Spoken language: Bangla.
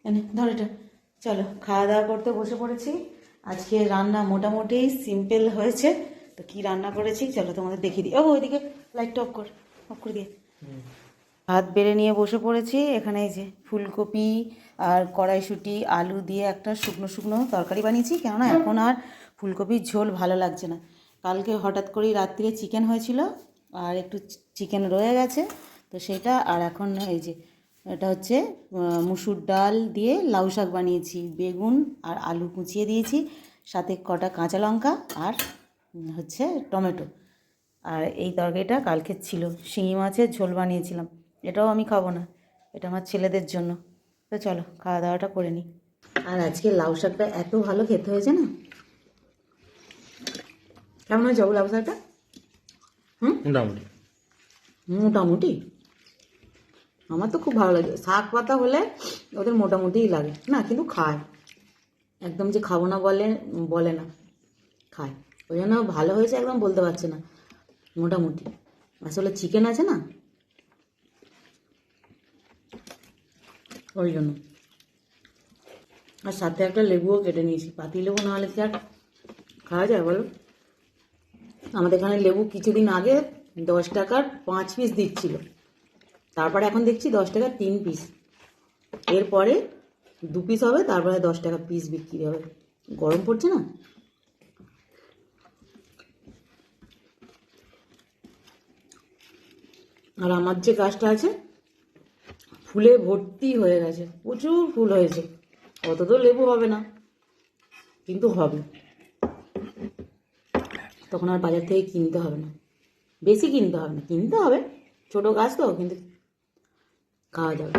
এনে ধর এটা। চলো খাওয়া দাওয়া করতে বসে পড়েছি। আজকে রান্না মোটামুটি সিম্পল হয়েছে। তো কি রান্না করেছি চলো তোমাদের দেখিয়ে দিই। ও ওইদিকে লাইটটা অফ করে দিয়ে। ভাত বেড়ে নিয়ে বসে পড়েছি। এখানে এই যে ফুলকপি আর কড়াইশুঁটি আলু দিয়ে একটা শুকনো শুকনো তরকারি বানিয়েছি, কেননা এখন আর ফুলকপির ঝোল ভালো লাগছে না। কালকে হঠাৎ করেই রাত্রিরে চিকেন হয়েছিল আর একটু চিকেন রয়ে গেছে, তো সেটা আর এখন এই যে এটা হচ্ছে মুসুর ডাল দিয়ে লাউ শাক বানিয়েছি, বেগুন আর আলু কুচিয়ে দিয়েছি, সাথে কটা কাঁচা লঙ্কা আর হচ্ছে টমেটো। আর এই তরকারিটা কালকে ছিল, শিঙি মাছের ঝোল বানিয়েছিলাম। এটাও আমি খাবো না, এটা আমার ছেলেদের জন্য। তো চলো খাওয়া দাওয়াটা করে নিই। আর আজকে লাউ শাকটা এত ভালো খেতে হয়েছে না। কেমন হয়েছে লাউ শাকটা? মোটামুটি মোটামুটি। আমার তো খুব ভালো লাগে। শাক পাতা হলে ওদের মোটামুটিই লাগে না, কিন্তু খায়। একদম যে খাবো না বলে না, খায়। ওই জন্য ভালো হয়েছে একদম বলতে পারছে না, মোটামুটি। আসলে চিকেন আছে না, ওই জন্য। আর সাথে একটা লেবুও কেটে নিয়েছি, পাতি লেবু না হলে কি আর খাওয়া যায় বলো? আমাদের এখানে লেবু কিছুদিন আগে 10 টাকার 5 পিস দিচ্ছিল, তারপরে এখন দেখছি 10 টাকার 3 পিস। এরপরে 2 পিস হবে, তারপরে 10 টাকা পিস বিক্রি হবে। গরম পড়ছে না। আর আমার যে গাছটা আছে ফুলে ভর্তি হয়ে গেছে, প্রচুর ফুল হয়েছে। অত তো লেবু হবে না, কিন্তু হবে। তখন আর বাজার থেকে কিনতে হবে না, বেশি কিনতে হবে না, কিনতে হবে, ছোটো গাছ তো, কিন্তু খাওয়া যাবে।